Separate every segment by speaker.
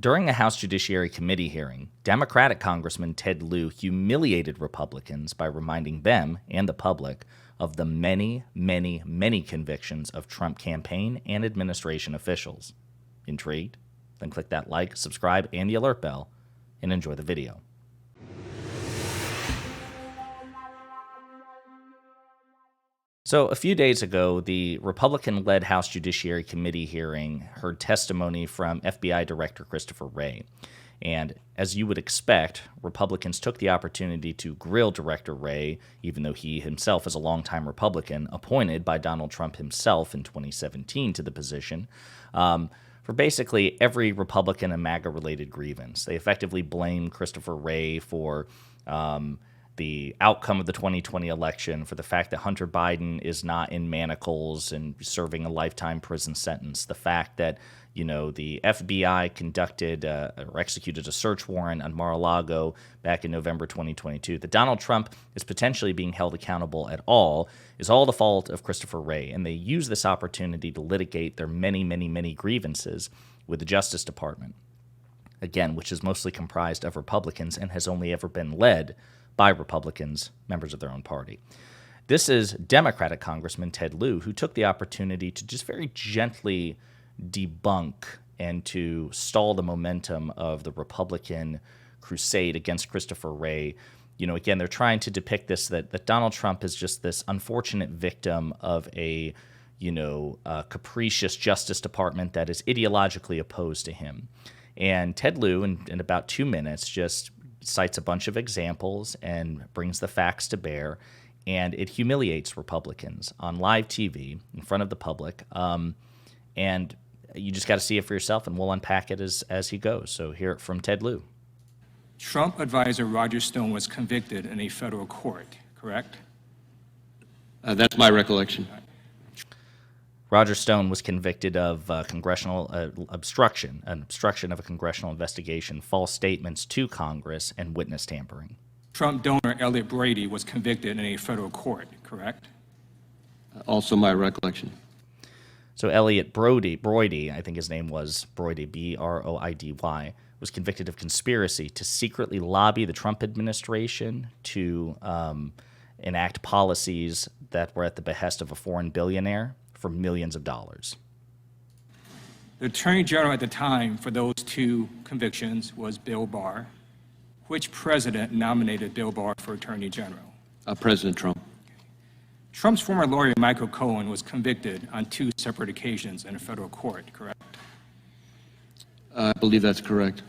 Speaker 1: During a House Judiciary Committee hearing, Democratic Congressman Ted Lieu humiliated Republicans by reminding them and the public of the many, many, many convictions of Trump campaign and administration officials. Intrigued? Then click that like, subscribe, and the alert bell, and enjoy the video. So a few days ago, the Republican-led House Judiciary Committee hearing heard testimony from FBI Director Christopher Wray. And as you would expect, Republicans took the opportunity to grill Director Wray, even though he himself is a longtime Republican, appointed by Donald Trump himself in 2017 to the position, for basically every Republican and MAGA-related grievance. They effectively blamed Christopher Wray for the outcome of the 2020 election, for the fact that Hunter Biden is not in manacles and serving a lifetime prison sentence, the fact that, the FBI conducted or executed a search warrant on Mar-a-Lago back in November 2022, that Donald Trump is potentially being held accountable at all, is all the fault of Christopher Wray. And they use this opportunity to litigate their many, many, many grievances with the Justice Department, again, which is mostly comprised of Republicans and has only ever been led by Republicans, members of their own party. This is Democratic Congressman Ted Lieu, who took the opportunity to just very gently debunk and to stall the momentum of the Republican crusade against Christopher Wray. Again, they're trying to depict this, that Donald Trump is just this unfortunate victim of a capricious Justice Department that is ideologically opposed to him. And Ted Lieu, in about 2 minutes, just cites a bunch of examples and brings the facts to bear, and it humiliates Republicans on live TV in front of the public. And you just got to see it for yourself, and we'll unpack it as he goes. So hear it from Ted Lieu.
Speaker 2: Trump advisor Roger Stone was convicted in a federal court, correct?
Speaker 3: That's my recollection.
Speaker 1: Roger Stone was convicted of congressional obstruction, an obstruction of a congressional investigation, false statements to Congress, and witness tampering.
Speaker 2: Trump donor Elliot Brady was convicted in a federal court, correct?
Speaker 3: Also my recollection.
Speaker 1: So Elliot Brody, I think his name was Brody, B-R-O-I-D-Y, was convicted of conspiracy to secretly lobby the Trump administration to enact policies that were at the behest of a foreign billionaire for millions of dollars.
Speaker 2: The Attorney General at the time for those two convictions was Bill Barr. Which president nominated Bill Barr for Attorney General?
Speaker 3: President Trump.
Speaker 2: Trump's former lawyer, Michael Cohen, was convicted on 2 separate occasions in a federal court, correct?
Speaker 3: I believe that's correct.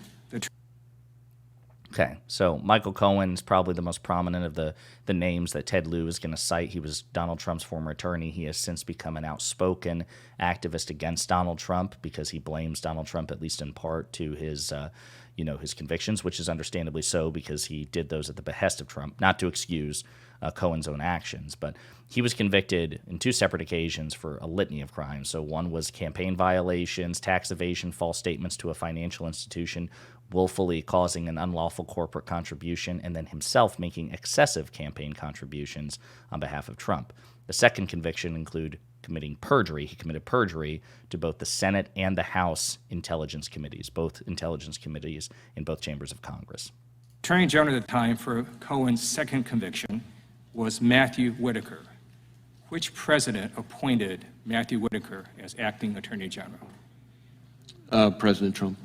Speaker 1: Okay, so Michael Cohen is probably the most prominent of the names that Ted Lieu is going to cite. He was Donald Trump's former attorney. He has since become an outspoken activist against Donald Trump because he blames Donald Trump, at least in part, to his convictions, which is understandably so because he did those at the behest of Trump, not to excuse Cohen's own actions. But he was convicted in 2 separate occasions for a litany of crimes. So one was campaign violations, tax evasion, false statements to a financial institution, willfully causing an unlawful corporate contribution, and then himself making excessive campaign contributions on behalf of Trump. The second conviction included committing perjury. He committed perjury to both the Senate and the House intelligence committees, both intelligence committees in both chambers of Congress.
Speaker 2: Attorney General at the time for Cohen's second conviction was Matthew Whitaker. Which president appointed Matthew Whitaker as acting Attorney General?
Speaker 3: President Trump.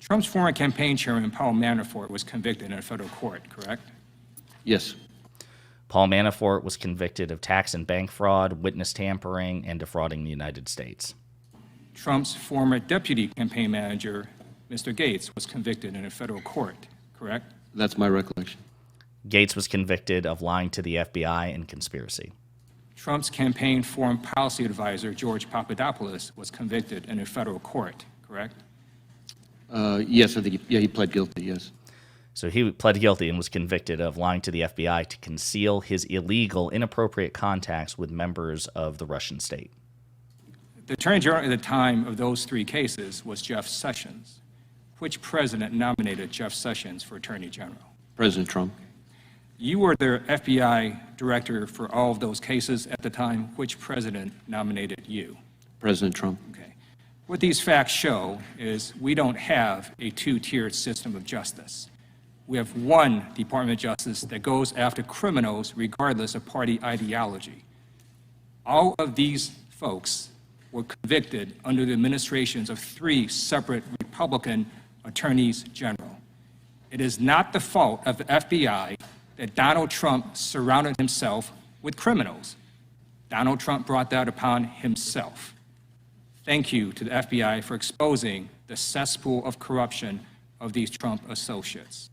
Speaker 2: Trump's former campaign chairman, Paul Manafort, was convicted in a federal court, correct?
Speaker 3: Yes.
Speaker 1: Paul Manafort was convicted of tax and bank fraud, witness tampering, and defrauding the United States.
Speaker 2: Trump's former deputy campaign manager, Mr. Gates, was convicted in a federal court, correct?
Speaker 3: That's my recollection.
Speaker 1: Gates was convicted of lying to the FBI and conspiracy.
Speaker 2: Trump's campaign foreign policy advisor, George Papadopoulos, was convicted in a federal court, correct?
Speaker 3: Yes, I think he pled guilty, yes.
Speaker 1: So he pled guilty and was convicted of lying to the FBI to conceal his illegal, inappropriate contacts with members of the Russian state.
Speaker 2: The Attorney General at the time of those 3 cases was Jeff Sessions. Which president nominated Jeff Sessions for Attorney General?
Speaker 3: President Trump.
Speaker 2: You were the FBI director for all of those cases at the time. Which president nominated you?
Speaker 3: President Trump.
Speaker 2: Okay. What these facts show is we don't have a two-tiered system of justice. We have one Department of Justice that goes after criminals regardless of party ideology. All of these folks were convicted under the administrations of 3 separate Republican attorneys general. It is not the fault of the FBI that Donald Trump surrounded himself with criminals. Donald Trump brought that upon himself. Thank you to the FBI for exposing the cesspool of corruption of these Trump associates.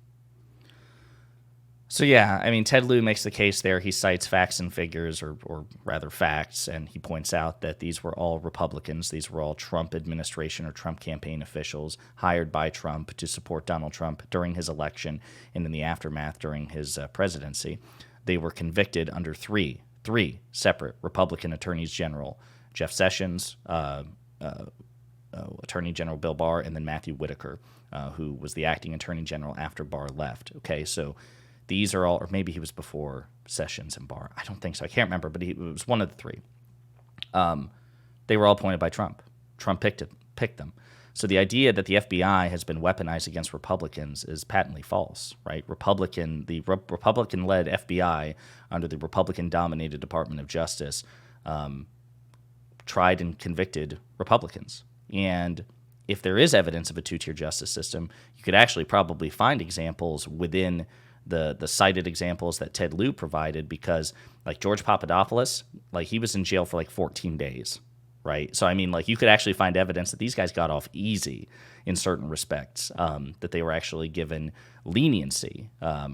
Speaker 1: So yeah, I mean, Ted Lieu makes the case there. He cites facts and figures, or rather facts, and he points out that these were all Republicans. These were all Trump administration or Trump campaign officials hired by Trump to support Donald Trump during his election and in the aftermath during his presidency. They were convicted under three separate Republican attorneys general: Jeff Sessions, Attorney General Bill Barr, and then Matthew Whitaker, who was the acting Attorney General after Barr left. Okay, so these are all, or maybe he was before Sessions and Barr. I don't think so. I can't remember, but it was one of the 3. They were all appointed by Trump. Trump picked them. So the idea that the FBI has been weaponized against Republicans is patently false, right? The Republican-led FBI under the Republican-dominated Department of Justice tried and convicted Republicans. And if there is evidence of a two-tier justice system, you could actually probably find examples within the cited examples that Ted Lieu provided, because like George Papadopoulos, like he was in jail for like 14 days, right? So I mean, like you could actually find evidence that these guys got off easy in certain respects, that they were actually given leniency,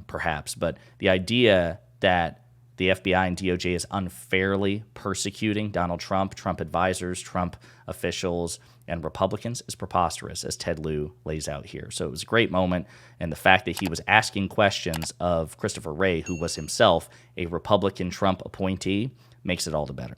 Speaker 1: perhaps. But the idea that the FBI and DOJ is unfairly persecuting Donald Trump, Trump advisors, Trump officials, and Republicans is preposterous, as Ted Lieu lays out here. So it was a great moment, and the fact that he was asking questions of Christopher Wray, who was himself a Republican Trump appointee, makes it all the better.